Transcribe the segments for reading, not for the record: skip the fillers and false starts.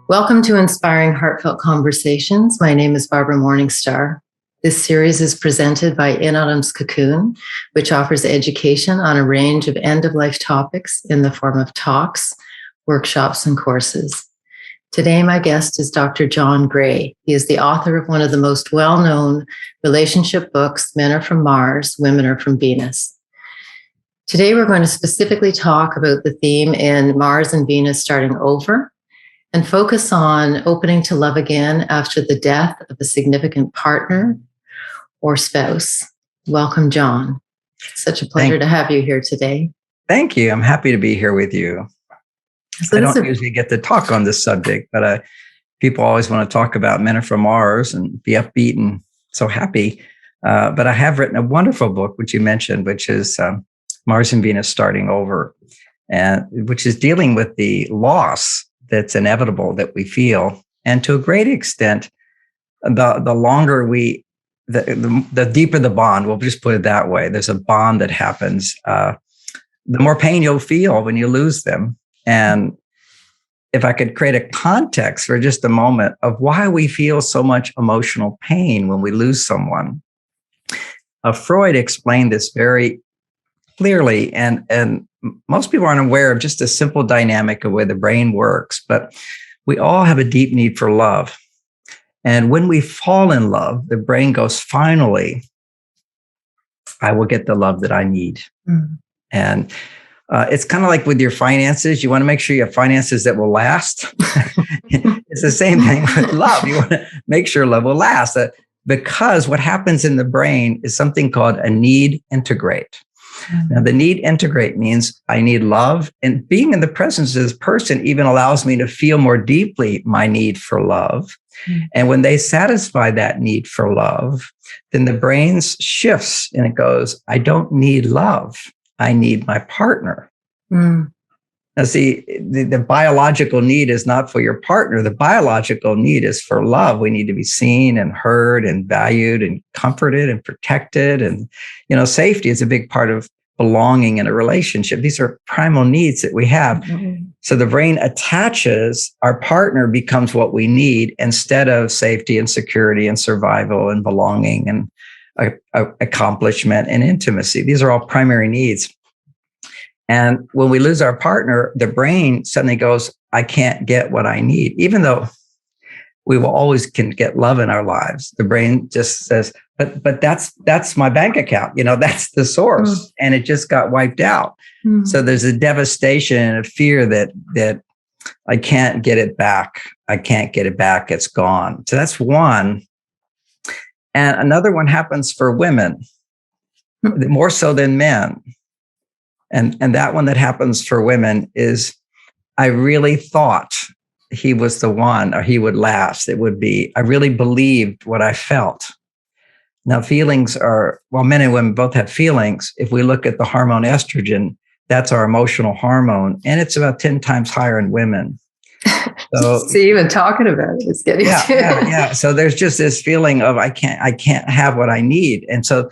Welcome to Inspiring Heartfelt Conversations. My name is Barbara Morningstar. This series is presented by In Autumn's COCOON, which offers education on a range of end-of-life topics in the form of talks, workshops, and courses. Today, my guest is Dr. John Gray. He is the author of one of the most well-known relationship books, Men Are From Mars, Women Are From Venus. Today, we're going to specifically talk about the theme in Mars and Venus Starting Over, and focus on opening to love again after the death of a significant partner or spouse. Welcome, John. It's such a pleasure to have you here today. Thank you. I'm happy to be here with you. I don't usually get to talk on this subject, but people always want to talk about Men Are From Mars and be upbeat and so happy. But I have written a wonderful book, which you mentioned, which is Mars and Venus Starting Over, and which is dealing with the loss that's inevitable that we feel. And to a great extent, the longer the deeper the bond, we'll just put it that way. There's a bond that happens. The more pain you'll feel when you lose them. And if I could create a context for just a moment of why we feel so much emotional pain when we lose someone. Freud explained this very clearly, and most people aren't aware of just a simple dynamic of the way the brain works, but we all have a deep need for love. And when we fall in love, the brain goes, finally, I will get the love that I need. Mm. And it's kind of like with your finances. You want to make sure you have finances that will last. It's the same thing with love. You want to make sure love will last. Because what happens in the brain is something called a need integrate. Now, the need integrate means I need love, and being in the presence of this person even allows me to feel more deeply my need for love. And when they satisfy that need for love, then the brain shifts and it goes, I don't need love. I need my partner. Now, see, the biological need is not for your partner. The biological need is for love. We need to be seen and heard and valued and comforted and protected. And, safety is a big part of belonging in a relationship. These are primal needs that we have. Mm-hmm. So the brain attaches, our partner becomes what we need instead of safety and security and survival and belonging and accomplishment and intimacy. These are all primary needs. And when we lose our partner, the brain suddenly goes, I can't get what I need. Even though we will always can get love in our lives, the brain just says, but that's my bank account. That's the source. And it just got wiped out. So there's a devastation and a fear that I can't get it back. I can't get it back. It's gone. So that's one. And another one happens for women, more so than men. And that one that happens for women is, I really thought he was the one, or he would last. It would be, I really believed what I felt. Now, feelings are, well, men and women both have feelings. If we look at the hormone estrogen, that's our emotional hormone, and it's about 10 times higher in women. So even talking about it is getting yeah. So there's just this feeling of I can't have what I need. And so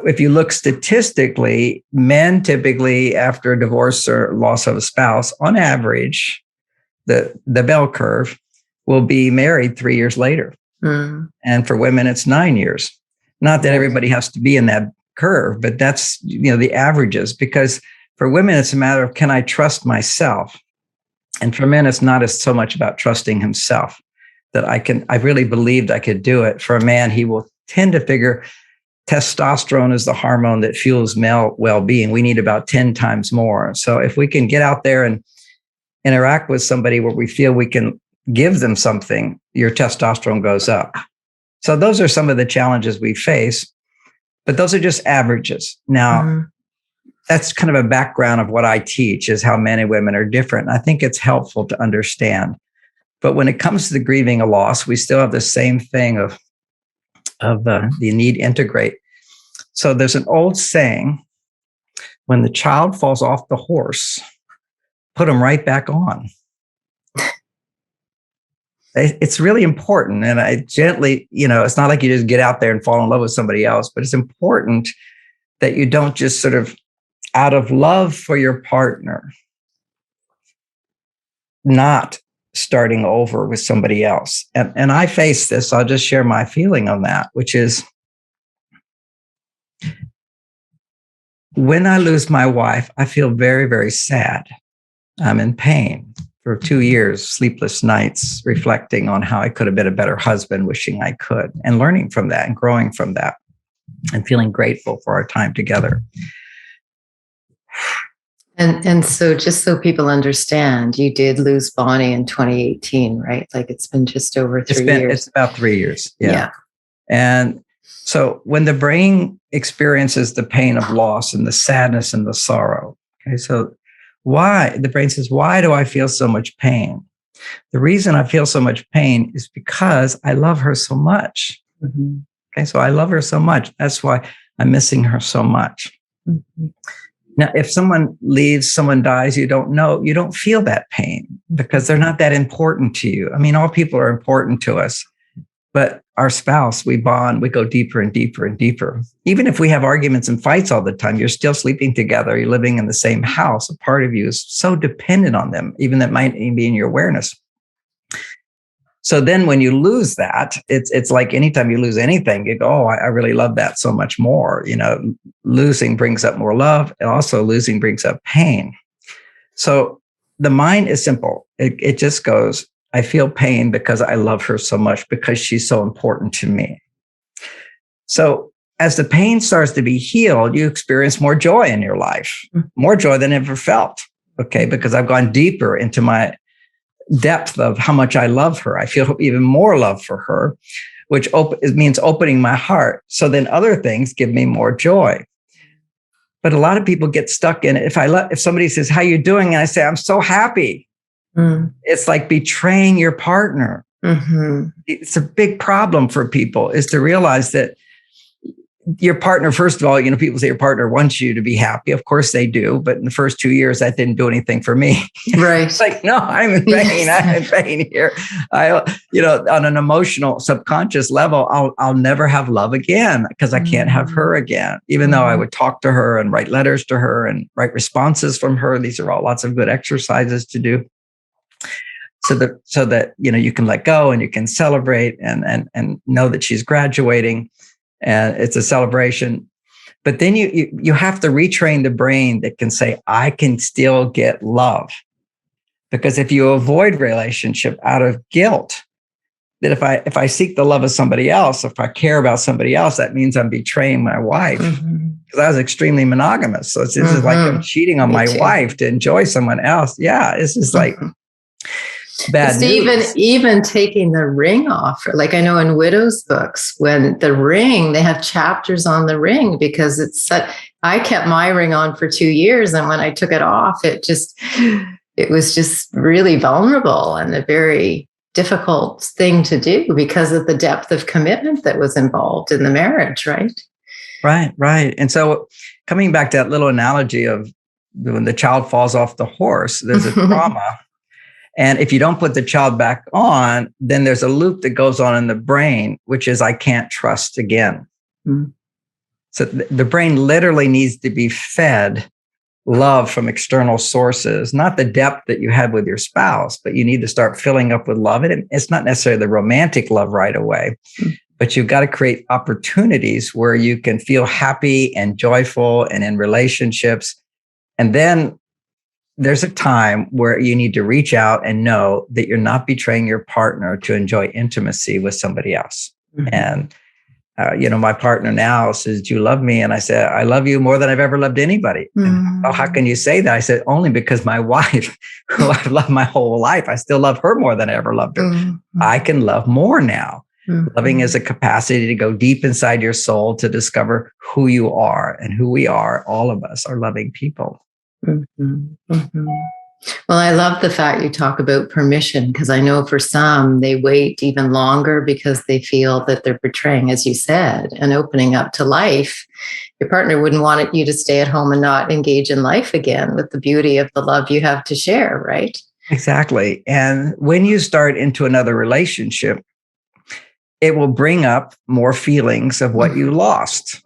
if you look statistically, men typically after a divorce or loss of a spouse, on average, the bell curve will be married 3 years later. And for women, it's 9 years. Not that everybody has to be in that curve, but that's, the averages, because for women, it's a matter of, can I trust myself? And for men, it's not so much about trusting himself, that I really believed I could do it. For a man, he will tend to figure testosterone is the hormone that fuels male well-being. We need about 10 times more. So if we can get out there and interact with somebody where we feel we can give them something, your testosterone goes up. So those are some of the challenges we face, but those are just averages. Now, that's kind of a background of what I teach, is how men and women are different. I think it's helpful to understand. But when it comes to the grieving a loss, we still have the same thing of the need integrate. So there's an old saying, when the child falls off the horse, put them right back on. It's really important. And I gently, it's not like you just get out there and fall in love with somebody else, but it's important that you don't just sort of, out of love for your partner, not starting over with somebody else. And I face this. I'll just share my feeling on that, which is when I lose my wife, I feel very, very sad. I'm in pain for 2 years, sleepless nights, reflecting on how I could have been a better husband, wishing I could, and learning from that and growing from that and feeling grateful for our time together. And so just so people understand, you did lose Bonnie in 2018, right? Like it's been just over 3 years. It's about 3 years. Yeah. And so when the brain experiences the pain of loss and the sadness and the sorrow, okay, so the brain says, why do I feel so much pain? The reason I feel so much pain is because I love her so much. Mm-hmm. Okay, so I love her so much. That's why I'm missing her so much. Mm-hmm. Now, if someone leaves, someone dies, you don't feel that pain because they're not that important to you. I mean, all people are important to us, but our spouse, we bond, we go deeper and deeper and deeper. Even if we have arguments and fights all the time, you're still sleeping together, you're living in the same house. A part of you is so dependent on them, even that might even be in your awareness. So then when you lose that, it's like anytime you lose anything, you go, oh, I really love that so much more. You know, losing brings up more love, and also losing brings up pain. So the mind is simple. It just goes, I feel pain because I love her so much, because she's so important to me. So as the pain starts to be healed, you experience more joy in your life, more joy than ever felt. Okay, because I've gone deeper into my depth of how much I love her. I feel even more love for her, which means opening my heart. So then other things give me more joy. But a lot of people get stuck in it. If somebody says, how you doing? And I say, I'm so happy. It's like betraying your partner. Mm-hmm. It's a big problem for people, is to realize that your partner, first of all, people say your partner wants you to be happy. Of course they do. But in the first 2 years, that didn't do anything for me. Right. It's like, no, I'm in pain. Yes. I'm in pain here. On an emotional, subconscious level, I'll never have love again because I can't have her again. Even though I would talk to her and write letters to her and write responses from her. These are all lots of good exercises to do. So that you can let go and you can celebrate and know that she's graduating. And it's a celebration. But then you have to retrain the brain that can say, I can still get love. Because if you avoid relationship out of guilt, that if I seek the love of somebody else, if I care about somebody else, that means I'm betraying my wife. Because I was extremely monogamous. So this is like I'm cheating on my wife to enjoy someone else. Yeah, this is like bad news. Even taking the ring off, like I know in widows' books, when the ring, they have chapters on the ring because I kept my ring on for 2 years, and when I took it off, it was just really vulnerable and a very difficult thing to do because of the depth of commitment that was involved in the marriage, right? Right. And so coming back to that little analogy of when the child falls off the horse, there's a trauma. And if you don't put the child back on, then there's a loop that goes on in the brain, which is I can't trust again. So the brain literally needs to be fed love from external sources, not the depth that you had with your spouse, but you need to start filling up with love. And it's not necessarily the romantic love right away, but you've got to create opportunities where you can feel happy and joyful and in relationships. And then there's a time where you need to reach out and know that you're not betraying your partner to enjoy intimacy with somebody else. And, my partner now says, do you love me? And I said, I love you more than I've ever loved anybody. And, oh, how can you say that? I said, only because my wife, who I've loved my whole life, I still love her more than I ever loved her. I can love more now. Loving is a capacity to go deep inside your soul to discover who you are and who we are. All of us are loving people. Well, I love the fact you talk about permission, because I know for some, they wait even longer because they feel that they're betraying, as you said, and opening up to life. Your partner wouldn't want you to stay at home and not engage in life again with the beauty of the love you have to share, right? Exactly. And when you start into another relationship, it will bring up more feelings of what you lost.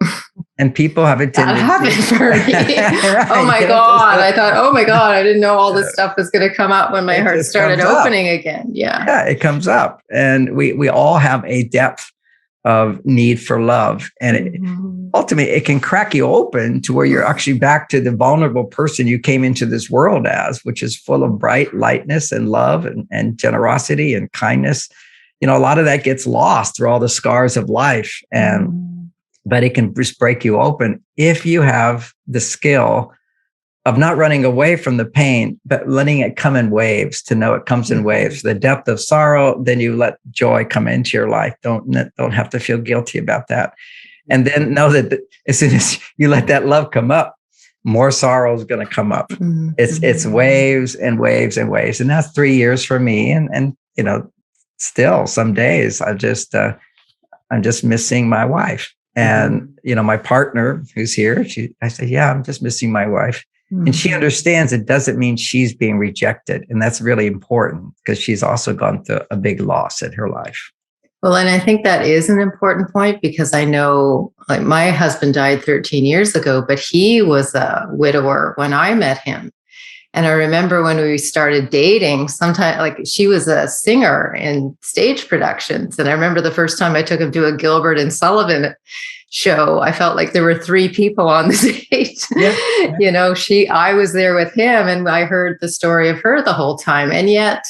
And people have a That tendency. happened for me. Right, Oh my God. I thought, oh my God, I didn't know all this stuff was going to come up when my heart started opening again. Yeah. Yeah, it comes up. And we all have a depth of need for love. And ultimately, it can crack you open to where you're actually back to the vulnerable person you came into this world as, which is full of bright lightness and love and generosity and kindness. A lot of that gets lost through all the scars of life. But it can just break you open if you have the skill of not running away from the pain, but letting it come in waves, to know it comes in waves. The depth of sorrow, then you let joy come into your life. Don't have to feel guilty about that. And then know that as soon as you let that love come up, more sorrow is going to come up. It's waves and waves and waves. And that's 3 years for me. And still some days I'm just missing my wife. And, my partner who's here, I said, yeah, I'm just missing my wife. And she understands it doesn't mean she's being rejected. And that's really important because she's also gone through a big loss in her life. Well, and I think that is an important point because I know, like, my husband died 13 years ago, but he was a widower when I met him. And I remember when we started dating, sometimes, like, she was a singer in stage productions. And I remember the first time I took him to a Gilbert and Sullivan show, I felt like there were 3 people on the stage. Yeah. I was there with him and I heard the story of her the whole time. And yet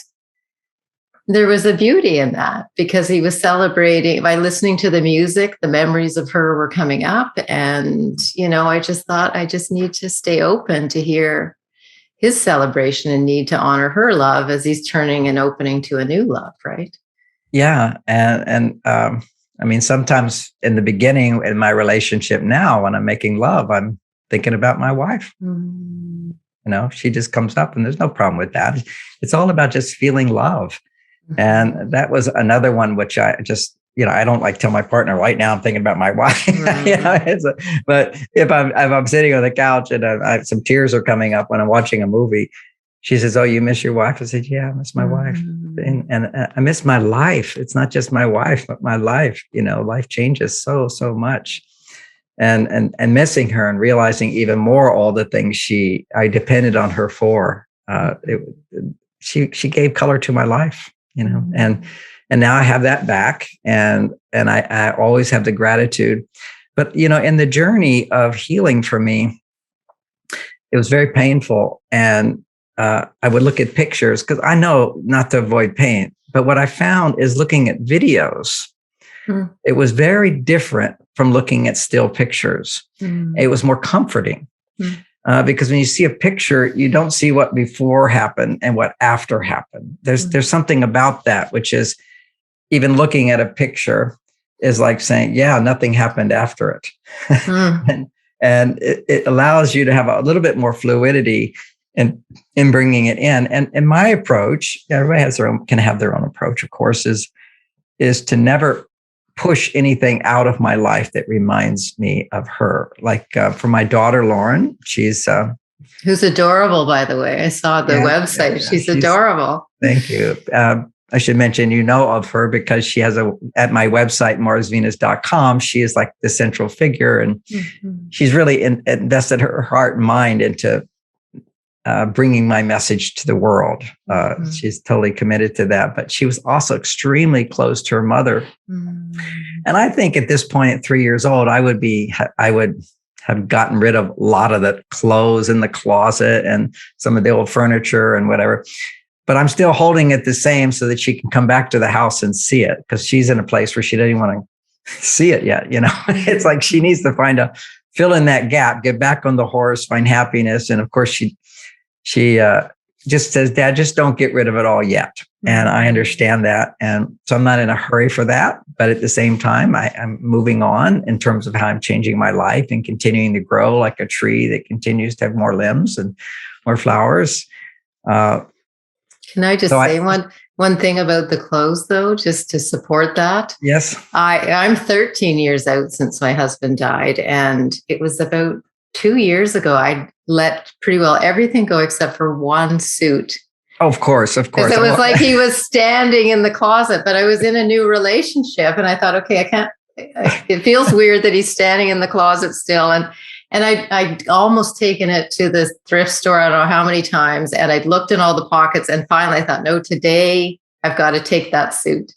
there was a beauty in that because he was celebrating by listening to the music, the memories of her were coming up. And, I just thought I just need to stay open to hear his celebration and need to honor her love as he's turning and opening to a new love, right? Yeah. And I mean, sometimes in the beginning in my relationship now, when I'm making love, I'm thinking about my wife. She just comes up and there's no problem with that. It's all about just feeling love. And that was another one, which I just, I don't like tell my partner right now I'm thinking about my wife. But if I'm sitting on the couch and some tears are coming up when I'm watching a movie, she says, "Oh, you miss your wife?" I said, "Yeah, I miss my wife, and I miss my life. It's not just my wife, but my life. Life changes so much, and missing her and realizing even more all the things I depended on her for. She gave color to my life, and now I have that back, and I always have the gratitude. But in the journey of healing for me, it was very painful, and I would look at pictures because I know not to avoid pain. But what I found is looking at videos, it was very different from looking at still pictures. It was more comforting because when you see a picture, you don't see what before happened and what after happened. There's something about that, which is even looking at a picture is like saying, yeah, nothing happened after it. and it allows you to have a little bit more fluidity in bringing it in. And my approach, everybody can have their own approach, of course, is to never push anything out of my life that reminds me of her. Like for my daughter, Lauren, she's who's adorable, by the way. I saw the website. Yeah, she's adorable. Thank you. I should mention, of her because she has at my website, marsvenus.com, she is like the central figure. And she's really invested her heart and mind into bringing my message to the world. She's totally committed to that, but she was also extremely close to her mother. And I think at this point, at 3 years old, I would have gotten rid of a lot of the clothes in the closet and some of the old furniture and whatever. But I'm still holding it the same so that she can come back to the house and see it because she's in a place where she doesn't even want to see it yet. It's like she needs to fill in that gap, get back on the horse, find happiness. And of course, she just says, "Dad, just don't get rid of it all yet." And I understand that. And so I'm not in a hurry for that. But at the same time, I'm moving on in terms of how I'm changing my life and continuing to grow like a tree that continues to have more limbs and more flowers. Can I just say one thing about the clothes, though, just to support that? Yes. I'm 13 years out since my husband died. And it was about 2 years ago, I let pretty well everything go except for one suit. Of course. It was like he was standing in the closet, but I was in a new relationship and I thought, okay, it feels weird that he's standing in the closet still. And I'd almost taken it to the thrift store, I don't know how many times. And I'd looked in all the pockets, and finally I thought, no, today I've got to take that suit.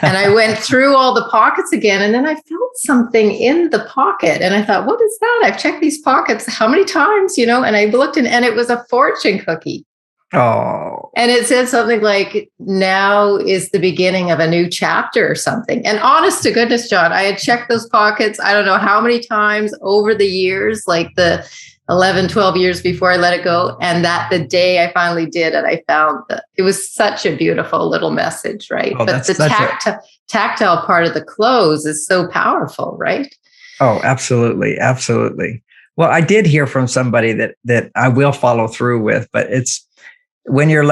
And I went through all the pockets again, and then I felt something in the pocket. And I thought, what is that? I've checked these pockets how many times, and I looked and it was a fortune cookie. Oh. And it said something like, now is the beginning of a new chapter or something. And honest to goodness, John, I had checked those pockets, I don't know how many times over the years, like the 11, 12 years before I let it go. And that the day I finally did it, I found that it was such a beautiful little message, right? Oh, but the tactile part of the clothes is so powerful, right? Oh, absolutely. Absolutely. Well, I did hear from somebody that I will follow through with, but it's when you're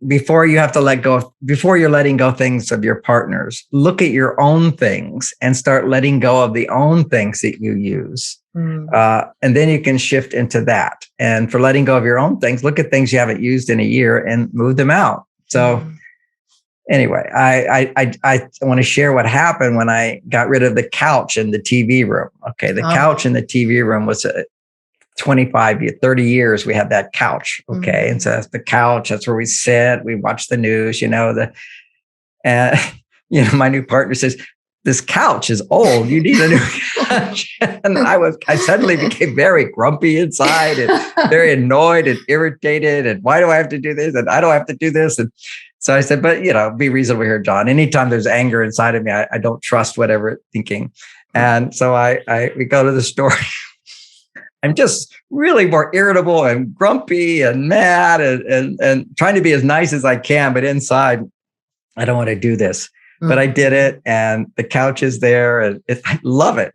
before you're letting go things of your partners, look at your own things and start letting go of the own things that you use. And then you can shift into that. And for letting go of your own things, look at things you haven't used in a year and move them out. So anyway, I want to share what happened when I got rid of the couch in the TV room. Okay. The couch in the TV room was 30 years we had that couch. Okay. And so that's the couch. That's where we sit. We watch the news, my new partner says, this couch is old. You need a new couch. And I suddenly became very grumpy inside and very annoyed and irritated. And why do I have to do this? And I don't have to do this. And so I said, but be reasonable here, John. Anytime there's anger inside of me, I don't trust whatever it's thinking. And so we go to the store. I'm just really more irritable and grumpy and mad and trying to be as nice as I can. But inside, I don't want to do this. But I did it, and the couch is there, and I love it.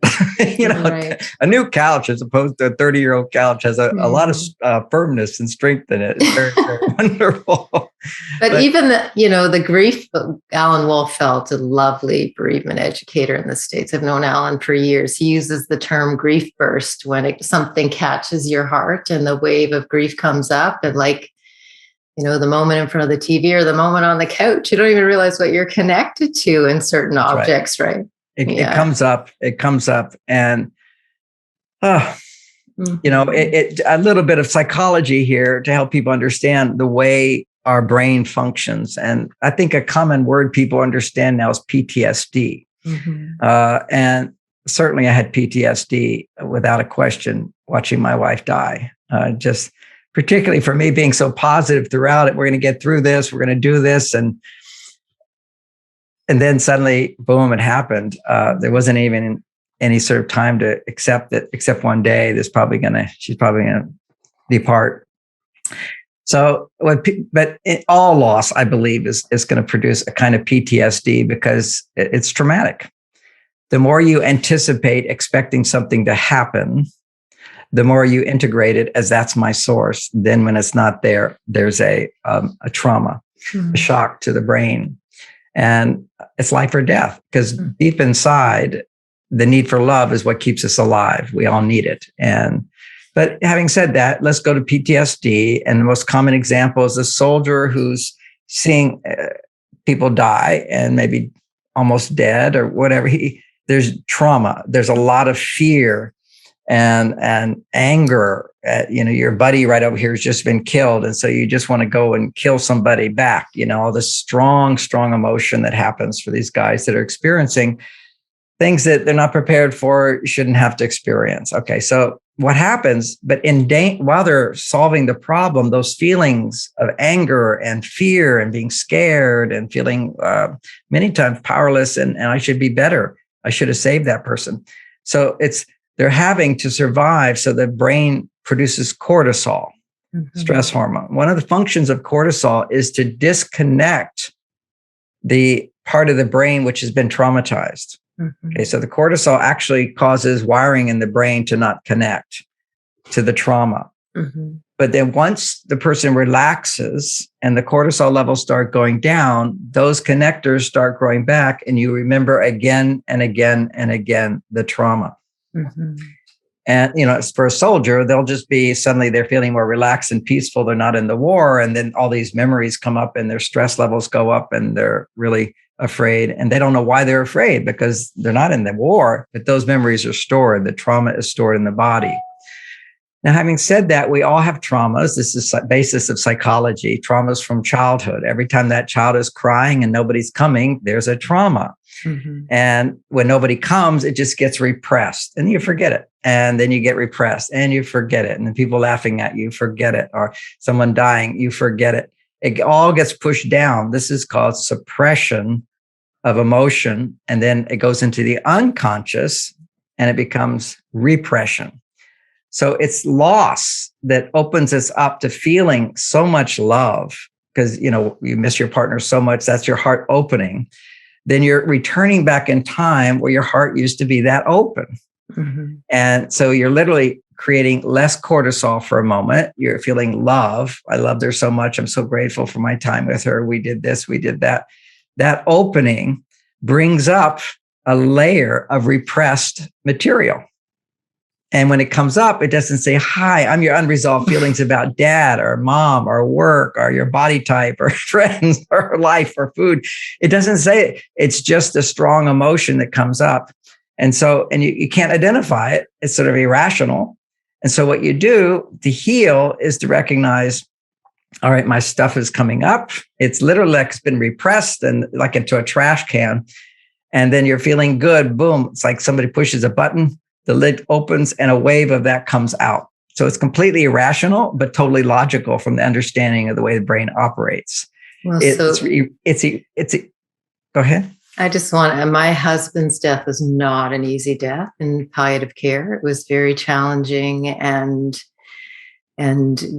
Right. A new couch as opposed to a 30-year-old couch has a lot of firmness and strength in it. It's very, very wonderful. But even the grief, Alan Wolfelt, a lovely bereavement educator in the States. I've known Alan for years. He uses the term grief burst when something catches your heart and the wave of grief comes up, and the moment in front of the TV or the moment on the couch, you don't even realize what you're connected to in certain objects, right? It comes up. And, a little bit of psychology here to help people understand the way our brain functions. And I think a common word people understand now is PTSD. And certainly I had PTSD without a question watching my wife die. Particularly for me being so positive throughout it, we're going to get through this, we're going to do this. And then suddenly, boom, it happened. There wasn't even any sort of time to accept it, except one day she's probably going to depart. So, but all loss, I believe, is going to produce a kind of PTSD because it's traumatic. The more you anticipate expecting something to happen, the more you integrate it as that's my source. Then when it's not there, there's a trauma, a shock to the brain. And it's life or death, because deep inside, the need for love is what keeps us alive. We all need it. But having said that, let's go to PTSD. And the most common example is a soldier who's seeing people die and maybe almost dead or whatever. There's trauma. There's a lot of fear and anger at, your buddy right over here has just been killed. And so you just want to go and kill somebody back, all this strong, strong emotion that happens for these guys that are experiencing things that they're not prepared for, shouldn't have to experience. Okay. So what happens, but while they're solving the problem, those feelings of anger and fear and being scared and feeling many times powerless and I should be better. I should have saved that person. So they're having to survive. So the brain produces cortisol, stress hormone. One of the functions of cortisol is to disconnect the part of the brain which has been traumatized. Okay, so the cortisol actually causes wiring in the brain to not connect to the trauma. But then once the person relaxes and the cortisol levels start going down, those connectors start growing back, and you remember again and again and again the trauma. And, for a soldier, they'll just be suddenly they're feeling more relaxed and peaceful. They're not in the war. And then all these memories come up and their stress levels go up and they're really afraid, and they don't know why they're afraid because they're not in the war, but those memories are stored. The trauma is stored in the body. Now, having said that, we all have traumas. This is the basis of psychology, traumas from childhood. Every time that child is crying and nobody's coming, there's a trauma. Mm-hmm. And when nobody comes, it just gets repressed and you forget it. And then you get repressed and you forget it. And then people laughing at you, forget it. Or someone dying, you forget it. It all gets pushed down. This is called suppression of emotion. And then it goes into the unconscious and it becomes repression. So it's loss that opens us up to feeling so much love because, you miss your partner so much. That's your heart opening. Then you're returning back in time where your heart used to be that open. Mm-hmm. And so you're literally creating less cortisol for a moment. You're feeling love. I loved her so much. I'm so grateful for my time with her. We did this, we did that. That opening brings up a layer of repressed material. And when it comes up, it doesn't say, hi, I'm your unresolved feelings about dad or mom or work or your body type or friends or life or food. It doesn't say it. It's just a strong emotion that comes up. And so, and you can't identify it. It's sort of irrational. And so what you do to heal is to recognize, all right, my stuff is coming up. It's literally like it's been repressed and like into a trash can. And then you're feeling good. Boom. It's like somebody pushes a button. The lid opens and a wave of that comes out. So it's completely irrational, but totally logical from the understanding of the way the brain operates. Well, Go ahead. I just want, my husband's death was not an easy death in palliative care. It was very challenging and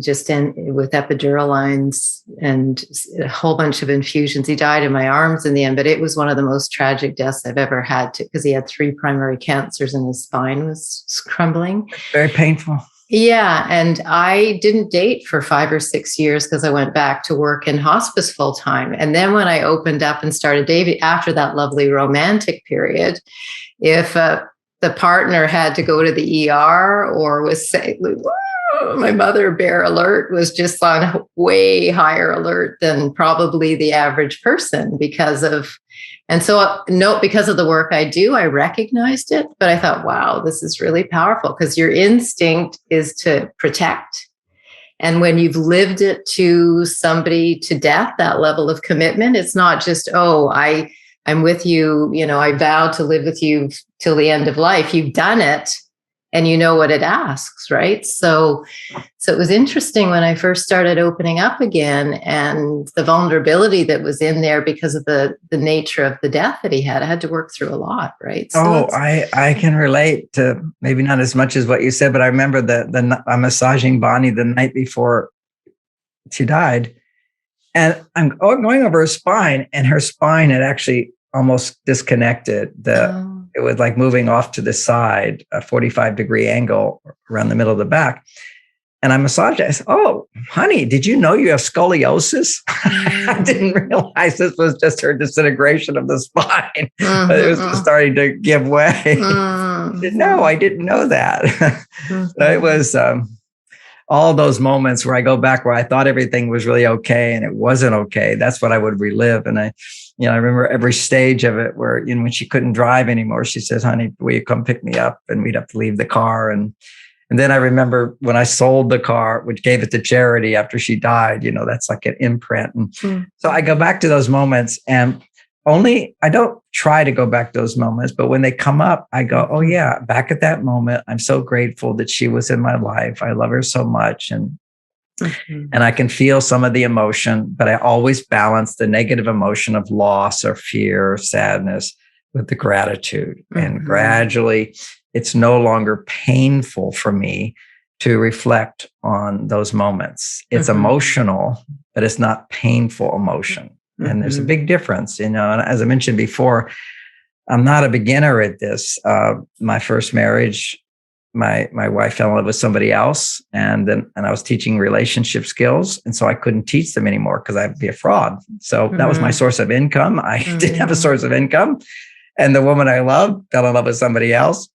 just with epidural lines and a whole bunch of infusions. He died in my arms in the end, but it was one of the most tragic deaths I've ever had because he had 3 primary cancers and his spine was crumbling. Very painful. Yeah. And I didn't date for 5 or 6 years because I went back to work in hospice full time. And then when I opened up and started dating after that lovely romantic period, if the partner had to go to the ER or was saying, my mother bear alert was just on a way higher alert than probably the average person because of the work I do, I recognized it, but I thought, wow, this is really powerful because your instinct is to protect. And when you've lived it to somebody to death, that level of commitment, it's not just, I'm with you, I vowed to live with you till the end of life. You've done it. And you know what it asks, right? So it was interesting when I first started opening up again and the vulnerability that was in there because of the nature of the death that he had. I had to work through a lot, right? So I can relate to maybe not as much as what you said, but I remember I'm massaging Bonnie the night before she died. And I'm going over her spine and her spine had actually almost disconnected. It was like moving off to the side, a 45-degree angle around the middle of the back. And I massaged it. I said, oh, honey, did you know you have scoliosis? I didn't realize this was just her disintegration of the spine. But it was starting to give way. No, I didn't know that. It was all those moments where I go back where I thought everything was really okay and it wasn't okay. That's what I would relive. And I remember every stage of it where, when she couldn't drive anymore, she says, honey, will you come pick me up? And we'd have to leave the car. And then I remember when I sold the car, which gave it to charity after she died, that's like an imprint. And so I go back to those moments and I don't try to go back to those moments, but when they come up, I go, oh yeah, back at that moment, I'm so grateful that she was in my life. I love her so much. And I can feel some of the emotion, but I always balance the negative emotion of loss or fear or sadness with the gratitude. And gradually, it's no longer painful for me to reflect on those moments. It's emotional, but it's not painful emotion. And there's a big difference, and as I mentioned before, I'm not a beginner at this. My first marriage, my wife fell in love with somebody else, and I was teaching relationship skills, and so I couldn't teach them anymore because I'd be a fraud. So that was my source of income. I didn't have a source of income, and the woman I loved fell in love with somebody else.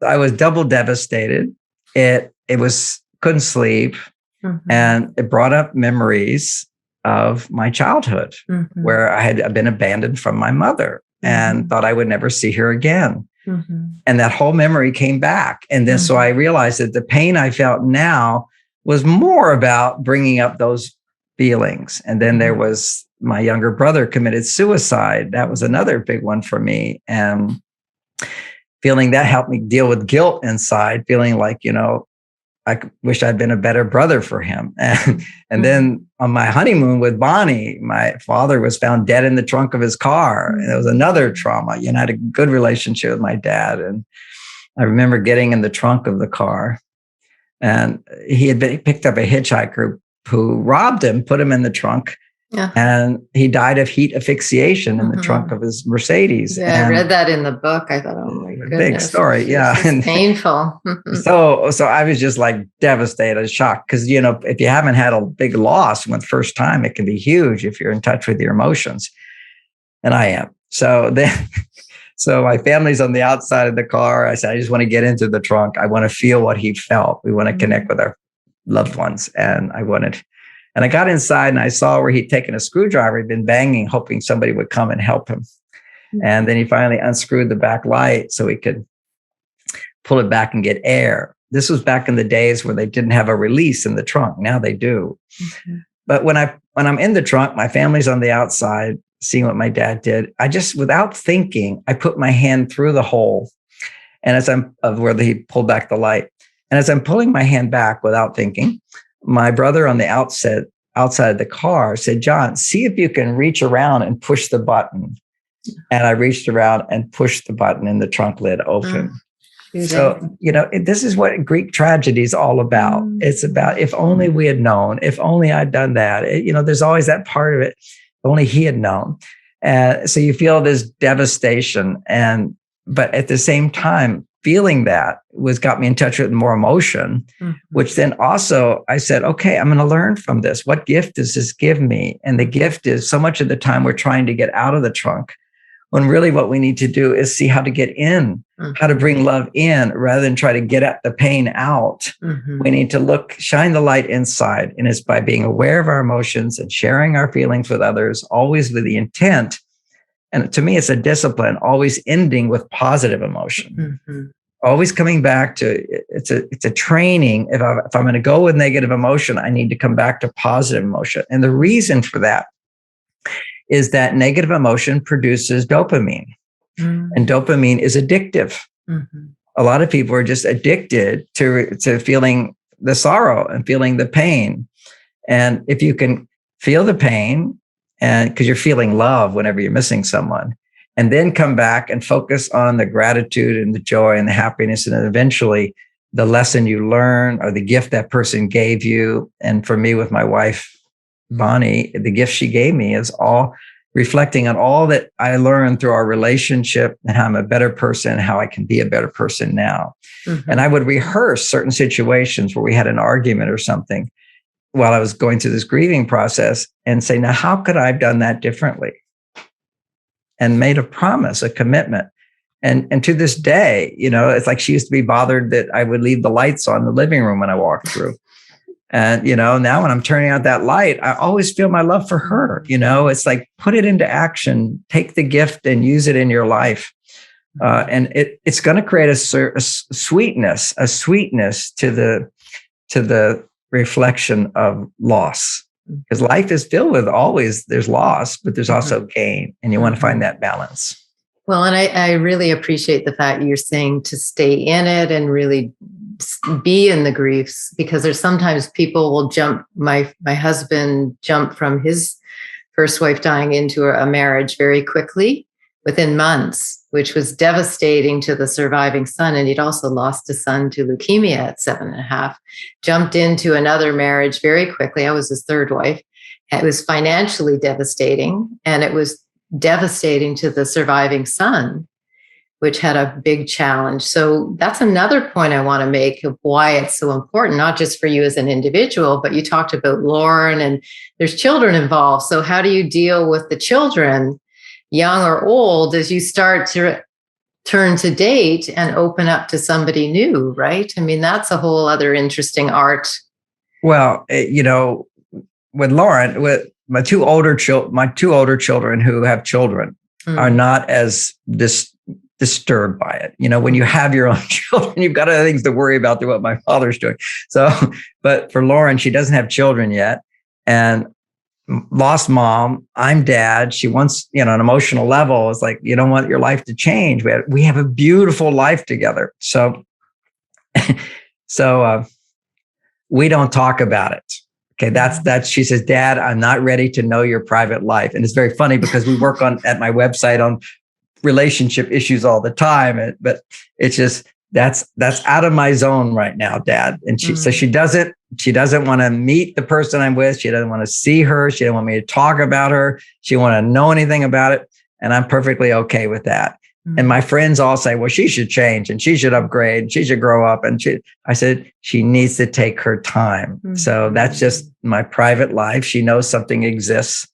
I was double devastated. It was couldn't sleep, and it brought up memories of my childhood, where I had been abandoned from my mother and thought I would never see her again. And that whole memory came back. And then so I realized that the pain I felt now was more about bringing up those feelings. And then there was my younger brother committed suicide. That was another big one for me. And feeling that helped me deal with guilt inside, feeling like, I wish I'd been a better brother for him. And then on my honeymoon with Bonnie, my father was found dead in the trunk of his car. And it was another trauma. I had a good relationship with my dad. And I remember getting in the trunk of the car, and he picked up a hitchhiker who robbed him, put him in the trunk. Yeah. And he died of heat asphyxiation in the trunk of his Mercedes. Yeah, I read that in the book. I thought, oh my goodness. Big story. Yeah. And painful. So I was just like devastated, shocked. Because, if you haven't had a big loss when the first time, it can be huge if you're in touch with your emotions. And I am. So my family's on the outside of the car. I said, I just want to get into the trunk. I want to feel what he felt. We want to connect with our loved ones. And I got inside and I saw where he'd taken a screwdriver, he'd been banging, hoping somebody would come and help him. And then he finally unscrewed the back light so he could pull it back and get air. This was back in the days where they didn't have a release in the trunk. Now they do. But when I'm in the trunk, my family's on the outside, seeing what my dad did. I just, without thinking, I put my hand through the hole, and where he pulled back the light. And as I'm pulling my hand back without thinking, my brother on the outside of the car said, John, see if you can reach around and push the button. And I reached around and pushed the button, and the trunk lid open. So, this is what Greek tragedy is all about. It's about, if only we had known, if only I'd done that. There's always that part of it. If only he had known. So you feel this devastation. But at the same time, feeling that got me in touch with more emotion, which then also I said, okay, I'm going to learn from this. What gift does this give me? And the gift is, so much of the time we're trying to get out of the trunk, when really what we need to do is see how to get in, how to bring love in rather than try to get at the pain out. We need to shine the light inside. And it's by being aware of our emotions and sharing our feelings with others, always with the intent. And to me, it's a discipline, always ending with positive emotion. Always coming back to, it's a training. If I'm going to go with negative emotion, I need to come back to positive emotion. And the reason for that is that negative emotion produces dopamine. And dopamine is addictive. A lot of people are just addicted to feeling the sorrow and feeling the pain. And if you can feel the pain, and because you're feeling love whenever you're missing someone, and then come back and focus on the gratitude and the joy and the happiness, and then eventually the lesson you learn or the gift that person gave you. And for me, with my wife, Bonnie, the gift she gave me is all reflecting on all that I learned through our relationship and how I'm a better person and how I can be a better person now. And I would rehearse certain situations where we had an argument or something while I was going through this grieving process and say, now, how could I have done that differently? And made a promise, a commitment. And to this day, it's like she used to be bothered that I would leave the lights on in the living room when I walked through. And, now when I'm turning out that light, I always feel my love for her. It's like, put it into action, take the gift and use it in your life. And it's going to create a sweetness to the reflection of loss. Because life is filled with there's loss, but there's also gain. And you want to find that balance. Well, and I really appreciate the fact you're saying to stay in it and really be in the griefs, because there's sometimes people will my husband jumped from his first wife dying into a marriage very quickly within months, which was devastating to the surviving son. And he'd also lost a son to leukemia at 7.5, jumped into another marriage very quickly. I was his third wife. It was financially devastating, and it was devastating to the surviving son, which had a big challenge. So that's another point I want to make of why it's so important, not just for you as an individual, but you talked about Lauren, and there's children involved. So how do you deal with the children, young or old, as you start to turn to date and open up to somebody new, right? I mean, that's a whole other interesting art. Well, with Lauren, my two older children who have children are not as disturbed by it. You know, when you have your own children, you've got other things to worry about than what my father's doing. So, but for Lauren, she doesn't have children yet, and lost mom. I'm dad. She wants, you know, an emotional level. It's like, you don't want your life to change. We have a beautiful life together. So, we don't talk about it. Okay. That's, she says, Dad, I'm not ready to know your private life. And it's very funny because we work at my website on relationship issues all the time. But it's just, that's out of my zone right now, Dad. And so she doesn't want to meet the person I'm with. She doesn't want to see her. She doesn't want me to talk about her. She doesn't want to know anything about it. And I'm perfectly okay with that. And my friends all say, well, she should change and she should upgrade and she should grow up. And I said, she needs to take her time. So that's just my private life. She knows something exists.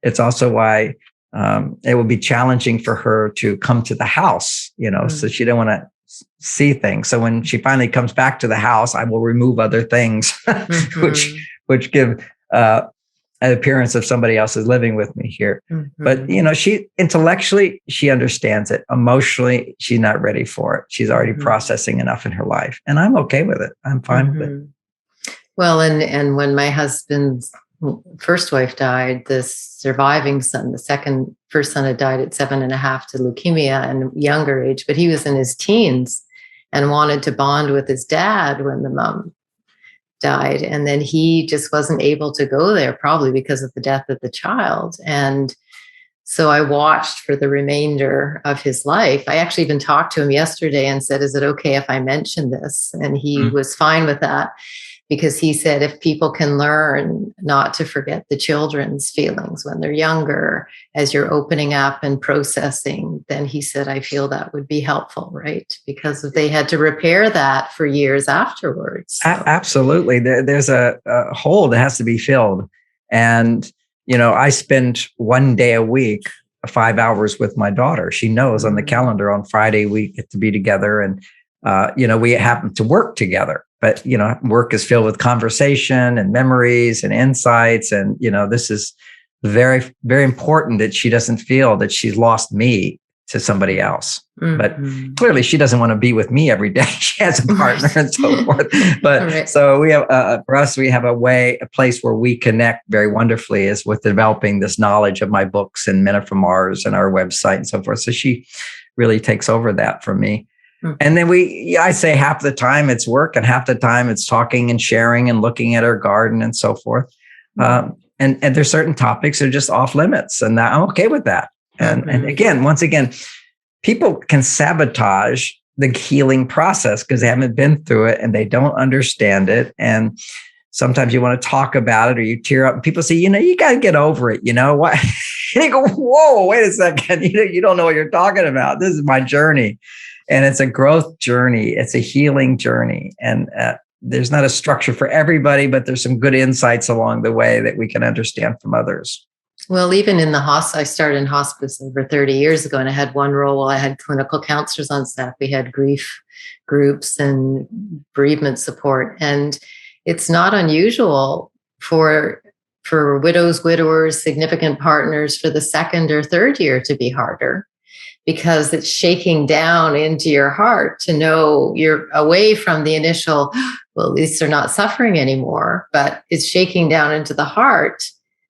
It's also why it will be challenging for her to come to the house, you know, so she didn't want to see things. So when she finally comes back to the house, I will remove other things, which give an appearance of somebody else is living with me here. But, you know, she intellectually, she understands it. Emotionally, she's not ready for it. She's already processing enough in her life. And I'm okay with it. I'm fine with it. Well, and when my husband's first wife died, the surviving son, first son had died at 7.5 to leukemia and younger age, but he was in his teens and wanted to bond with his dad when the mom died. And then he just wasn't able to go there, probably because of the death of the child. And so I watched for the remainder of his life. I actually even talked to him yesterday and said, is it okay if I mention this? And he was fine with that, because he said, if people can learn not to forget the children's feelings when they're younger, as you're opening up and processing, then he said, I feel that would be helpful, right? Because they had to repair that for years afterwards. So. Absolutely. There's a hole that has to be filled. And, you know, I spend one day a week, 5 hours with my daughter. She knows on the calendar on Friday, we get to be together, and, you know, we happen to work together. But, you know, work is filled with conversation and memories and insights. And, you know, this is very, very important that she doesn't feel that she's lost me to somebody else. But clearly she doesn't want to be with me every day. She has a partner and so forth. But so we have, for us, we have a place where we connect very wonderfully is with developing this knowledge of my books and Men Are From Mars and our website and so forth. So she really takes over that from me. And then I say half the time it's work and half the time it's talking and sharing and looking at our garden and so forth. And there's certain topics that are just off limits, and I'm okay with that. And again, once again, people can sabotage the healing process because they haven't been through it and they don't understand it. And sometimes you want to talk about it or you tear up and people say, you know, you got to get over it. You know what? And you go, whoa, wait a second. You don't know what you're talking about. This is my journey. And it's a growth journey. It's a healing journey. And there's not a structure for everybody, but there's some good insights along the way that we can understand from others. Well, even in the hospice, I started in hospice over 30 years ago, and I had one role. I had clinical counselors on staff. We had grief groups and bereavement support. And it's not unusual for widows, widowers, significant partners for the second or third year to be harder, because it's shaking down into your heart to know you're away from the initial, well, at least they're not suffering anymore, but it's shaking down into the heart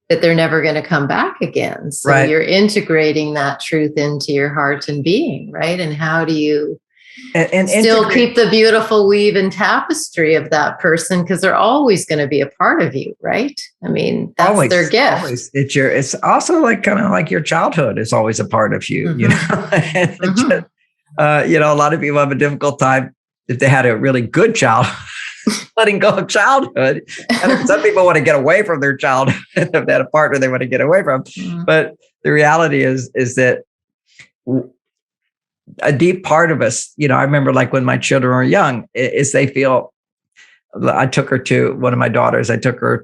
that they're never going to come back again. So you're integrating that truth into your heart and being, right? And how do you still keep the beautiful weave and tapestry of that person, because they're always going to be a part of you, right? I mean, that's their gift. Always. It's also like kind of like your childhood is always a part of you, you know. You know, a lot of people have a difficult time if they had a really good childhood, letting go of childhood. And some people want to get away from their childhood. If they had a partner they want to get away from. But the reality is that a deep part of us, you know, I remember like when my children were young, is they feel, I took her to one of my daughters.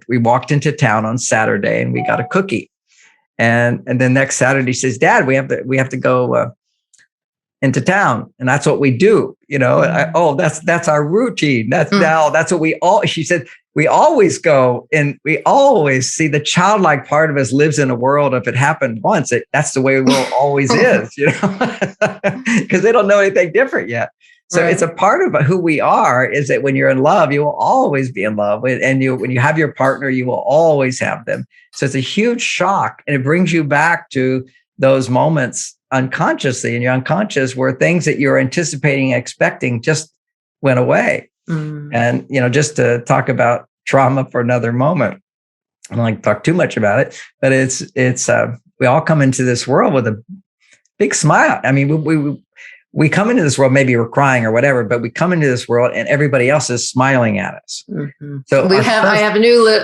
We walked into town on Saturday and we got a cookie. And then next Saturday she says, Dad, we have to go into town, and that's what we do. That's our routine. That's what she said, we always go, and we always see the childlike part of us lives in a world. If it happened once, that's the way the world always is, because they don't know anything different yet. So It's a part of who we are, is that when you're in love, you will always be in love. And when you have your partner, you will always have them. So it's a huge shock, and it brings you back to those moments unconsciously in your unconscious, where things that you're anticipating, expecting just went away. And, just to talk about trauma for another moment, I don't like to talk too much about it, but it's we all come into this world with a big smile. I mean, we come into this world, maybe we're crying or whatever, but we come into this world and everybody else is smiling at us. So I have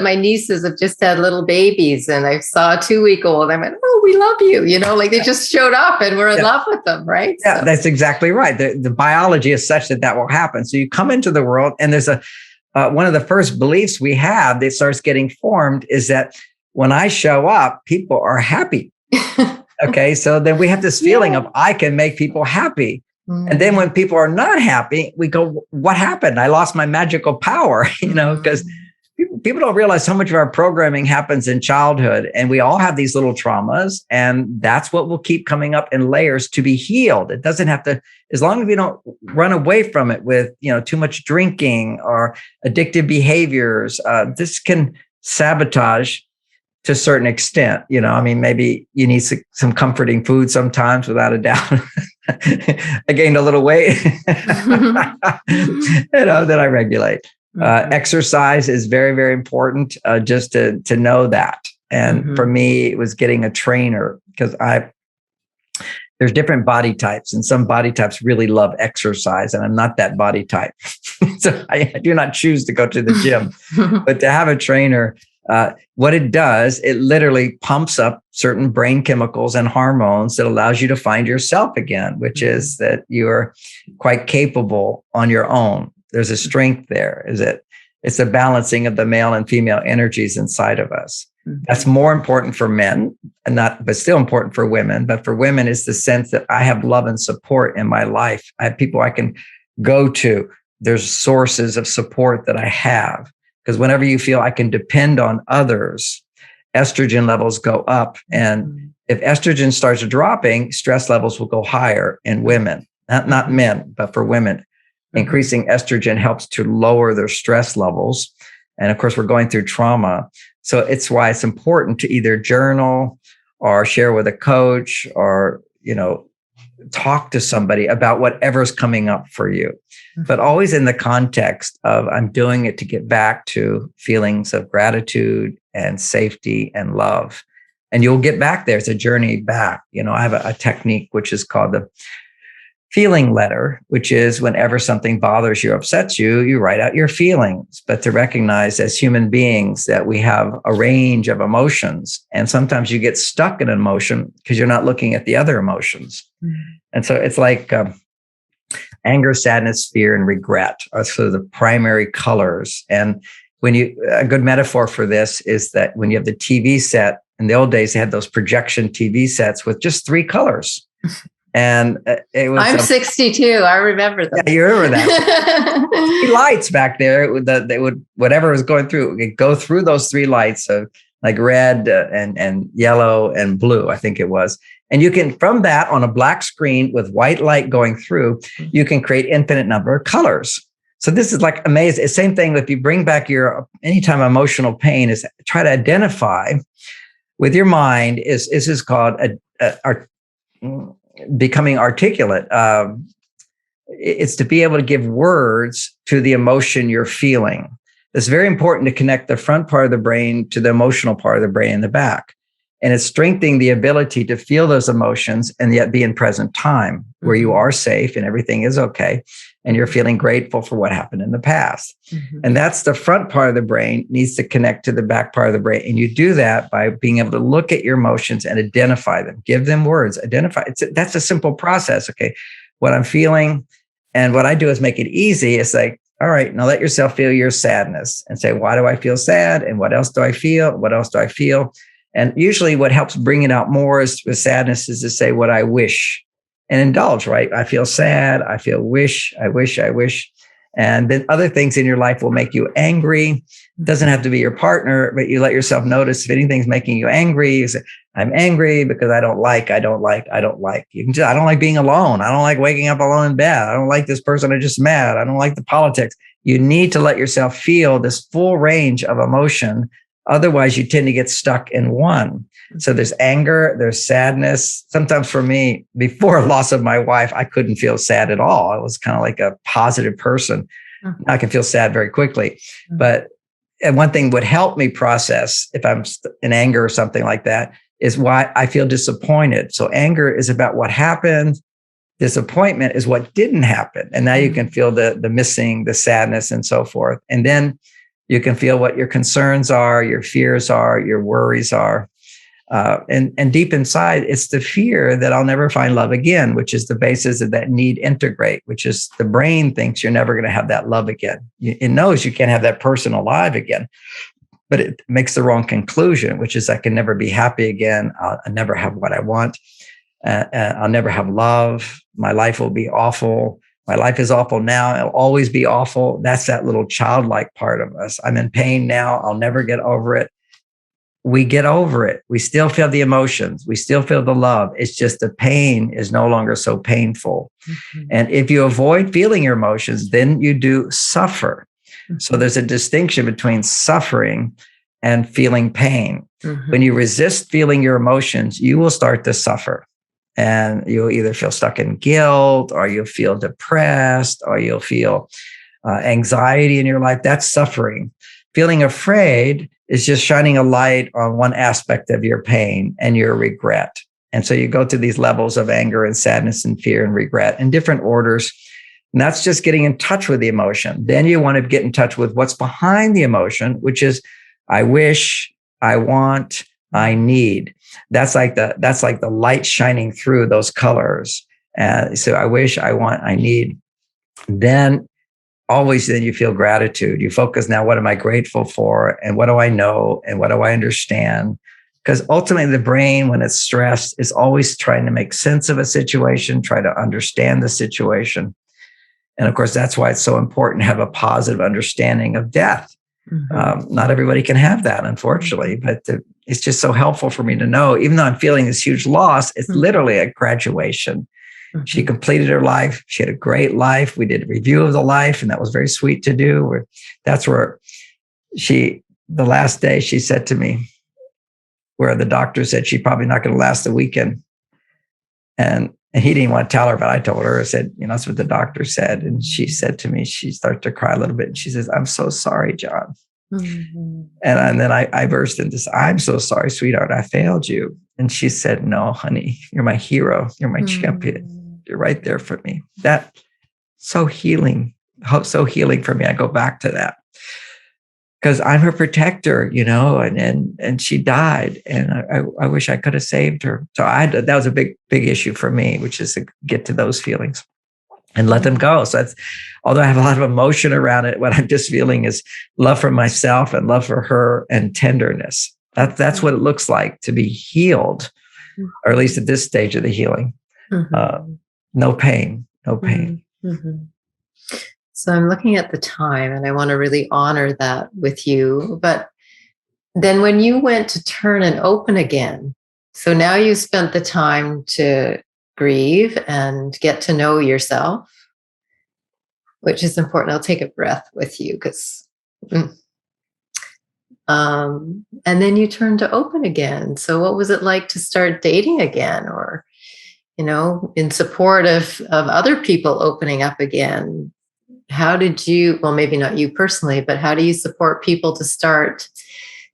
my nieces have just had little babies, and I saw a 2-week-old. I went, oh, we love you. Like they just showed up and we're in love with them. Right. Yeah, that's exactly right. The biology is such that will happen. So you come into the world, and there's one of the first beliefs we have that starts getting formed is that when I show up, people are happy. Okay, so then we have this feeling of I can make people happy. And then when people are not happy, we go, what happened? I lost my magical power, because people don't realize how much of our programming happens in childhood. And we all have these little traumas, and that's what will keep coming up in layers to be healed. It doesn't have to, as long as we don't run away from it with, too much drinking or addictive behaviors, this can sabotage to a certain extent. Maybe you need some comforting food sometimes, without a doubt. I gained a little weight, that I regulate. Exercise is very, very important, just to know that. And for me, it was getting a trainer, because there's different body types, and some body types really love exercise, and I'm not that body type. So I do not choose to go to the gym, but to have a trainer, what it does, it literally pumps up certain brain chemicals and hormones that allows you to find yourself again, which is that you're quite capable on your own. There's a strength there. It's a balancing of the male and female energies inside of us. That's more important for men, but still important for women. But for women, it's the sense that I have love and support in my life. I have people I can go to. There's sources of support that I have. Because whenever you feel I can depend on others, estrogen levels go up. And if estrogen starts dropping, stress levels will go higher in women, not men, but for women. Increasing estrogen helps to lower their stress levels. And of course, we're going through trauma. So it's why it's important to either journal or share with a coach, or, talk to somebody about whatever's coming up for you, but always in the context of I'm doing it to get back to feelings of gratitude and safety and love. And you'll get back there. It's a journey back. I have a technique which is called the feeling letter, which is whenever something bothers you, upsets you, you write out your feelings, but to recognize as human beings that we have a range of emotions. And sometimes you get stuck in an emotion because you're not looking at the other emotions. And so it's like anger, sadness, fear, and regret are sort of the primary colors. And a good metaphor for this is that when you have the TV set, in the old days, they had those projection TV sets with just 3 colors. And it was. I'm 62. I remember them. Yeah, you remember that. 3 lights back there. Whatever was going through, it go through those 3 lights of like red and yellow and blue, I think it was. And you can, from that on a black screen with white light going through, you can create infinite number of colors. So this is like amazing. Same thing if you bring back anytime emotional pain, is try to identify with your mind. This is called becoming articulate. It's to be able to give words to the emotion you're feeling. It's very important to connect the front part of the brain to the emotional part of the brain in the back. And it's strengthening the ability to feel those emotions and yet be in present time, where you are safe and everything is okay. And you're feeling grateful for what happened in the past. And that's the front part of the brain needs to connect to the back part of the brain. And you do that by being able to look at your emotions and identify them, give them words, identify. That's a simple process. Okay, what I'm feeling. And what I do is make it easy. It's like, all right, now let yourself feel your sadness and say, why do I feel sad? And what else do I feel? What else do I feel? And usually what helps bring it out more with sadness is to say what I wish and indulge, right? I feel sad. I feel I wish. And then other things in your life will make you angry. It doesn't have to be your partner, but you let yourself notice if anything's making you angry. You say, I'm angry because I don't like. You can just, I don't like being alone. I don't like waking up alone in bed. I don't like this person I just met. I don't like the politics. You need to let yourself feel this full range of emotion. Otherwise, you tend to get stuck in one. So there's anger, there's sadness. Sometimes for me, before loss of my wife, I couldn't feel sad at all. I was kind of like a positive person. I can feel sad very quickly. But one thing would help me process if I'm in anger or something like that is why I feel disappointed. So anger is about what happened. Disappointment is what didn't happen. And now you can feel the missing, the sadness and so forth. And then you can feel what your concerns are, your fears are, your worries are. And deep inside, it's the fear that I'll never find love again, which is the basis of that need integrate, which is the brain thinks you're never going to have that love again. It knows you can't have that person alive again, but it makes the wrong conclusion, which is I can never be happy again. I'll never have what I want. I'll never have love. My life will be awful. My life is awful now. It'll always be awful. That's that little childlike part of us. I'm in pain now. I'll never get over it. We get over it. We still feel the emotions. We still feel the love. It's just the pain is no longer so painful. And if you avoid feeling your emotions, then you do suffer. So there's a distinction between suffering and feeling pain. When you resist feeling your emotions, you will start to suffer. And you'll either feel stuck in guilt, or you'll feel depressed, or you'll feel anxiety in your life. That's suffering. Feeling afraid is just shining a light on one aspect of your pain and your regret. And so you go to these levels of anger and sadness and fear and regret in different orders. And that's just getting in touch with the emotion. Then you want to get in touch with what's behind the emotion, which is I wish, I want, I need. That's like the light shining through those colors. So I wish, I want, I need. Then you feel gratitude. You focus now, what am I grateful for? And what do I know? And what do I understand? Because ultimately the brain, when it's stressed, is always trying to make sense of a situation, try to understand the situation. And of course, that's why it's so important to have a positive understanding of death. Not everybody can have that, unfortunately, but it's just so helpful for me to know, even though I'm feeling this huge loss, it's literally a graduation. She completed her life. She had a great life. We did a review of the life, and that was very sweet to do. That's where the last day she said to me, where the doctor said she's probably not going to last the weekend. And he didn't want to tell her, but I told her. I said, that's what the doctor said. And she said to me, she started to cry a little bit. And she says, I'm so sorry, John. And then I burst into, I'm so sorry, sweetheart. I failed you. And she said, no, honey, you're my hero. You're my champion. You're right there for me. That so healing for me. I go back to that because I'm her protector, and she died, and I wish I could have saved her. So that was a big issue for me, which is to get to those feelings and let them go. So although I have a lot of emotion around it, what I'm just feeling is love for myself and love for her and tenderness. That's what it looks like to be healed, or at least at this stage of the healing. No pain. So I'm looking at the time, and I want to really honor that with you. But then when you went to turn and open again, so now you spent the time to grieve and get to know yourself, which is important. I'll take a breath with you because, and then you turned to open again. So what was it like to start dating again, or, in support of other people opening up again? How did you, well, maybe not you personally, but how do you support people to start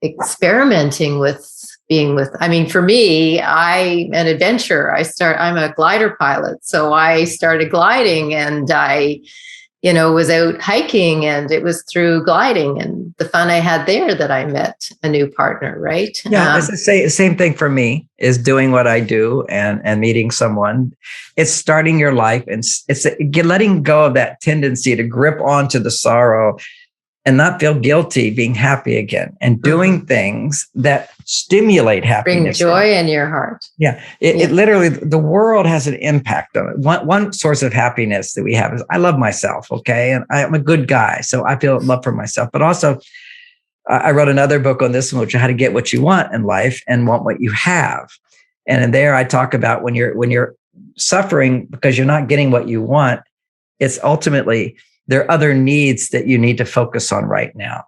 experimenting with being with, for me, I'm an adventurer. I'm a glider pilot. So I started gliding, and I, was out hiking, and it was through gliding and the fun I had there that I met a new partner, right? Yeah, it's the same thing for me, is doing what I do and meeting someone. It's starting your life, and it's letting go of that tendency to grip onto the sorrow and not feel guilty, being happy again, and doing things that bring stimulate happiness. joy in your heart. Yeah. It literally, the world has an impact on it. One source of happiness that we have is I love myself. Okay. And I'm a good guy. So I feel love for myself, but also I wrote another book on this one, which is how to get what you want in life and want what you have. And in there I talk about when you're suffering because you're not getting what you want, it's ultimately there are other needs that you need to focus on right now.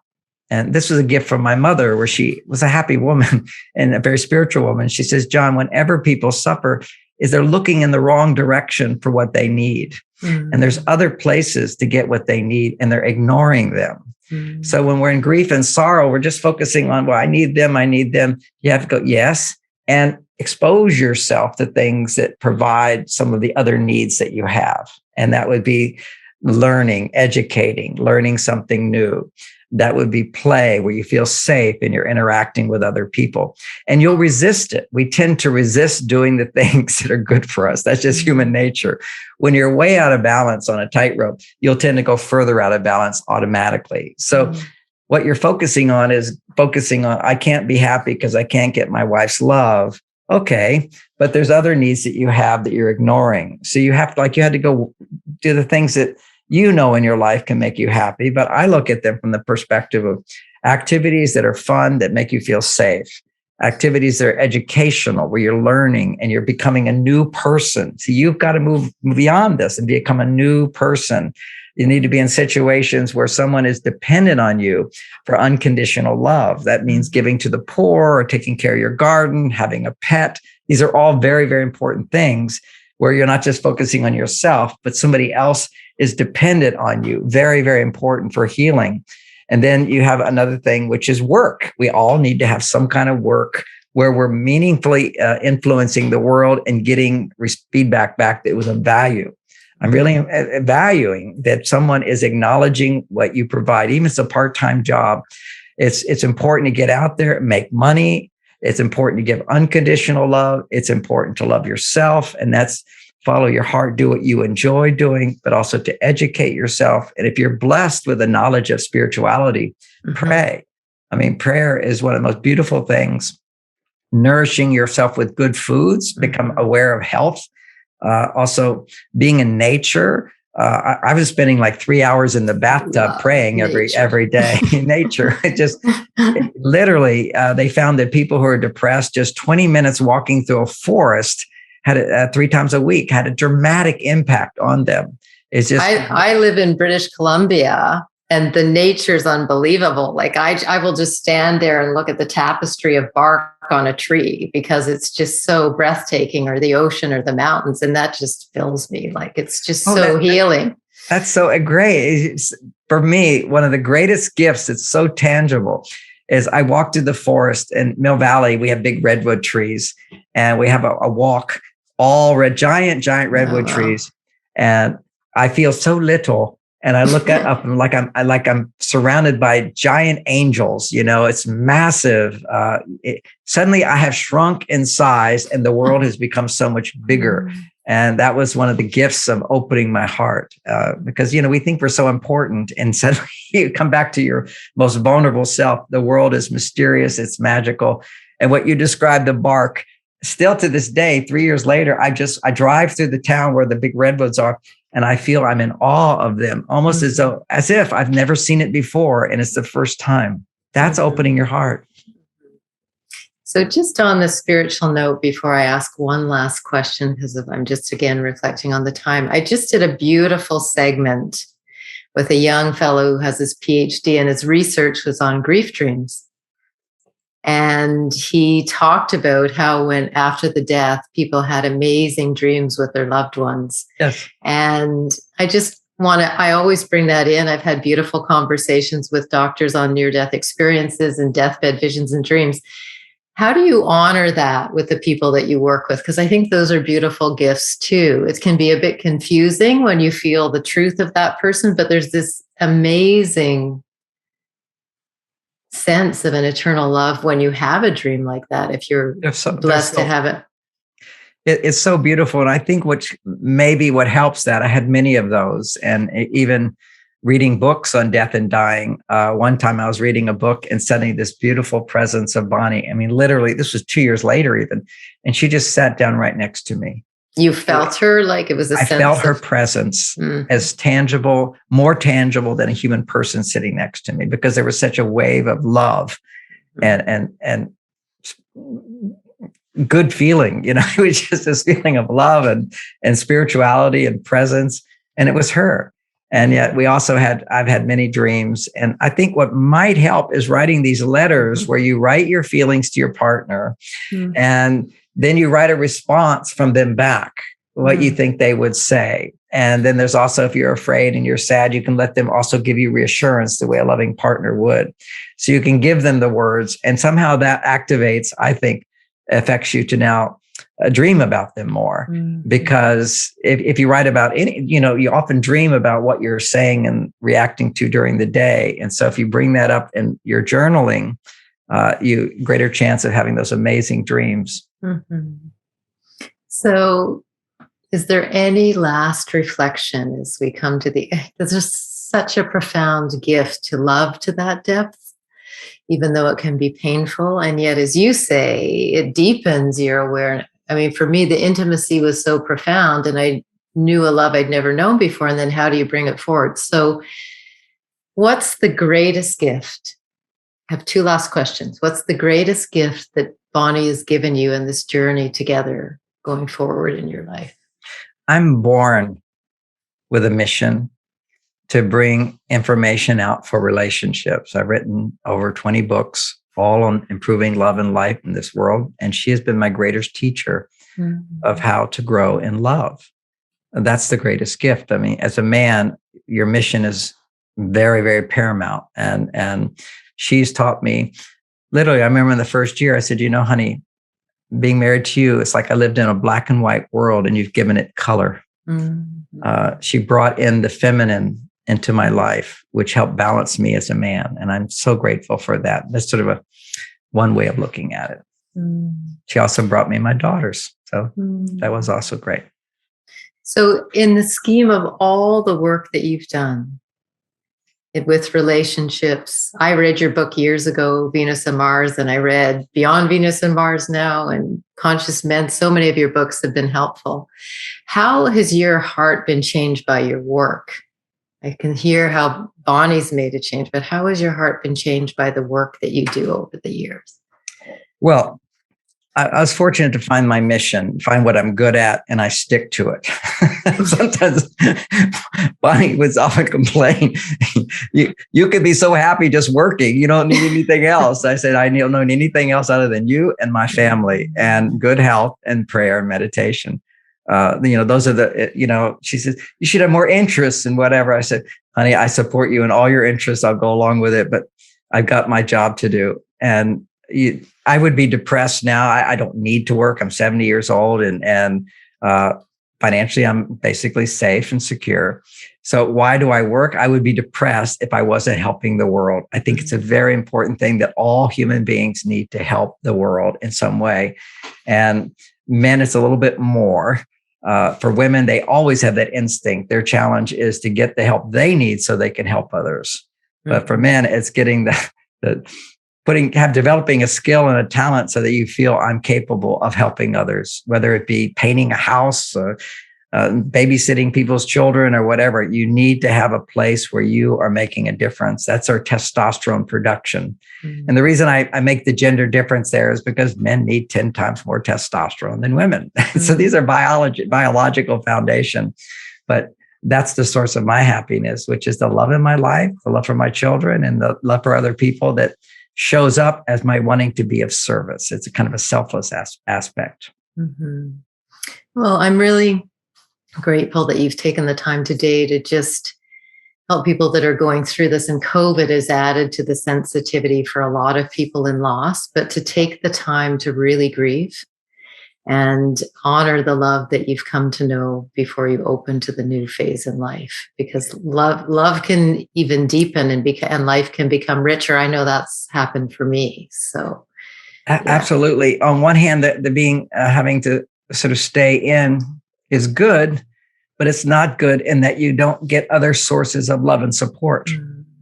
And this was a gift from my mother, where she was a happy woman and a very spiritual woman. She says, John, whenever people suffer, is they're looking in the wrong direction for what they need. And there's other places to get what they need, and they're ignoring them. So when we're in grief and sorrow, we're just focusing on, well, I need them. You have to go, yes, and expose yourself to things that provide some of the other needs that you have. And that would be learning, educating, learning something new. That would be play, where you feel safe and you're interacting with other people. And you'll resist it. We tend to resist doing the things that are good for us. That's just human nature. When you're way out of balance on a tightrope, you'll tend to go further out of balance automatically. So what you're focusing on, I can't be happy because I can't get my wife's love. Okay, but there's other needs that you have that you're ignoring. So you have to, you had to go do the things that in your life can make you happy. But I look at them from the perspective of activities that are fun, that make you feel safe, activities that are educational, where you're learning and you're becoming a new person. So you've got to move beyond this and become a new person. You need to be in situations where someone is dependent on you for unconditional love. That means giving to the poor or taking care of your garden, having a pet. These are all very, very important things where you're not just focusing on yourself, but somebody else is dependent on you. Very, very important for healing. And then you have another thing, which is work. We all need to have some kind of work where we're meaningfully influencing the world and getting feedback back that was of value. I'm really valuing that someone is acknowledging what you provide, even if it's a part-time job. It's important to get out there, make money. It's important to give unconditional love. It's important to love yourself. And that's follow your heart, do what you enjoy doing, but also to educate yourself. And if you're blessed with the knowledge of spirituality, pray. I mean, prayer is one of the most beautiful things. Nourishing yourself with good foods, become aware of health. Also being in nature. I was spending like 3 hours in the bathtub praying every day in nature. Literally, they found that people who are depressed, just 20 minutes walking through a forest had 3 times a week, had a dramatic impact on them. It's just, I live in British Columbia, and the nature's unbelievable. Like I will just stand there and look at the tapestry of bark on a tree because it's just so breathtaking, or the ocean or the mountains. And that just fills me. Like it's just healing. That's so great. For me, one of the greatest gifts that's so tangible is I walk through the forest in Mill Valley. We have big redwood trees, and we have a walk, all giant redwood trees. And I feel so little. And I look up and like I'm surrounded by giant angels. It's massive. Suddenly I have shrunk in size, and the world has become so much bigger. And that was one of the gifts of opening my heart, because we think we're so important, and suddenly you come back to your most vulnerable self. The world is mysterious. It's magical. And what you described, the bark, still to this day, 3 years later, I drive through the town where the big redwoods are. And I feel I'm in awe of them, almost as if I've never seen it before. And it's the first time. That's opening your heart. So just on the spiritual note, before I ask one last question, because I'm just again reflecting on the time, I just did a beautiful segment with a young fellow who has his PhD, and his research was on grief dreams. And he talked about how when after the death, people had amazing dreams with their loved ones. Yes. And I always bring that in. I've had beautiful conversations with doctors on near-death experiences and deathbed visions and dreams. How do you honor that with the people that you work with? Because I think those are beautiful gifts too. It can be a bit confusing when you feel the truth of that person, but there's this amazing sense of an eternal love when you have a dream like that, if you're blessed to have it. It's so beautiful. And I think what helps that, I had many of those. And even reading books on death and dying. One time I was reading a book and suddenly this beautiful presence of Bonnie. I mean, literally, this was 2 years later even. And she just sat down right next to me. You felt her like it was a I sense felt her of presence as tangible, more tangible than a human person sitting next to me, because there was such a wave of love and good feeling. You know, it was just this feeling of love and spirituality and presence. And it was her. And yet I've had many dreams. And I think what might help is writing these letters where you write your feelings to your partner and then you write a response from them back, what you think they would say. And then there's also, if you're afraid and you're sad, you can let them also give you reassurance the way a loving partner would. So you can give them the words, and somehow that activates, I think, affects you to now dream about them more. Because if you write about any, you often dream about what you're saying and reacting to during the day. And so if you bring that up in your journaling, you greater chance of having those amazing dreams. So is there any last reflection as we come to there's just such a profound gift to love to that depth, even though it can be painful. And yet, as you say, it deepens your awareness. I mean, for me, the intimacy was so profound, and I knew a love I'd never known before. And then how do you bring it forward? So what's the greatest gift? I have two last questions. What's the greatest gift that Bonnie has given you in this journey together going forward in your life? I'm born with a mission to bring information out for relationships. I've written over 20 books, all on improving love and life in this world. And she has been my greatest teacher of how to grow in love. And that's the greatest gift. I mean, as a man, your mission is very, very paramount. And she's taught me, literally, I remember in the first year, I said, honey, being married to you, it's like I lived in a black and white world and you've given it color. She brought in the feminine into my life, which helped balance me as a man. And I'm so grateful for that. That's sort of one way of looking at it. She also brought me my daughters. So that was also great. So in the scheme of all the work that you've done with relationships, I read your book years ago, Venus and Mars, and I read Beyond Venus and Mars now, and Conscious Men. So many of your books have been helpful. How has your heart been changed by your work? I can hear how Bonnie's made a change, but how has your heart been changed by the work that you do over the years? Well, I was fortunate to find my mission, find what I'm good at, and I stick to it. Sometimes Bonnie would often complain, you could be so happy just working. You don't need anything else. I said, I don't need anything else other than you and my family and good health and prayer and meditation. Those are the, she says, you should have more interests in whatever. I said, honey, I support you in all your interests. I'll go along with it, but I've got my job to do. And I would be depressed now. I don't need to work. I'm 70 years old and financially I'm basically safe and secure. So why do I work? I would be depressed if I wasn't helping the world. I think it's a very important thing that all human beings need to help the world in some way. And men, it's a little bit more. For women, they always have that instinct. Their challenge is to get the help they need so they can help others. But for men, it's getting developing a skill and a talent so that you feel I'm capable of helping others, whether it be painting a house, babysitting people's children or whatever. You need to have a place where you are making a difference. That's our testosterone production. And the reason I make the gender difference there is because men need 10 times more testosterone than women. So these are biological foundation. But that's the source of my happiness, which is the love in my life, the love for my children, and the love for other people that shows up as my wanting to be of service. It's a kind of a selfless aspect. Well, I'm really grateful that you've taken the time today to just help people that are going through this. And COVID has added to the sensitivity for a lot of people in loss, but to take the time to really grieve and honor the love that you've come to know before you open to the new phase in life, because love can even deepen and life can become richer. I know that's happened for me. So yeah. Absolutely. On one hand, the being having to sort of stay in is good, but it's not good in that you don't get other sources of love and support.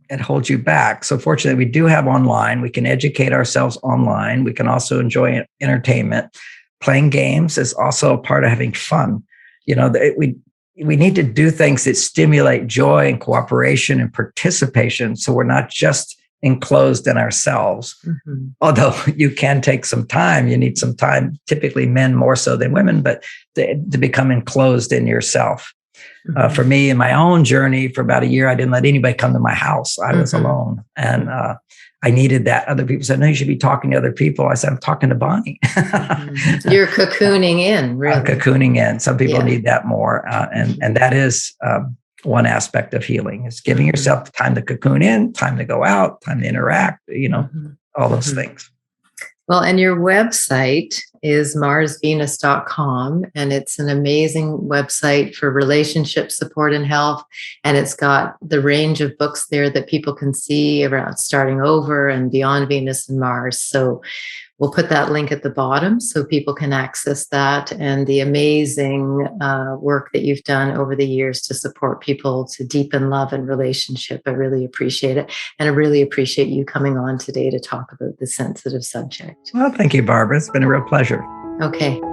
It holds you back. So fortunately, we do have online. We can educate ourselves online. We can also enjoy entertainment. Playing games is also a part of having fun. We need to do things that stimulate joy and cooperation and participation, so we're not just enclosed in ourselves. Although you can take some time, you need some time, typically men more so than women, but to become enclosed in yourself. For me, in my own journey, for about a year, I didn't let anybody come to my house. I was alone. And I needed that. Other people said, no, you should be talking to other people. I said, I'm talking to Bonnie. You're cocooning in, really. Cocooning in. Some people need that more. And that is one aspect of healing, is giving yourself time to cocoon in, time to go out, time to interact, all those things. Well, and your website is marsvenus.com, and it's an amazing website for relationship support and health. And it's got the range of books there that people can see around starting over and beyond Venus and Mars. So we'll put that link at the bottom so people can access that, and the amazing work that you've done over the years to support people to deepen love and relationship. I really appreciate it. And I really appreciate you coming on today to talk about this sensitive subject. Well, thank you, Barbara. It's been a real pleasure. Okay.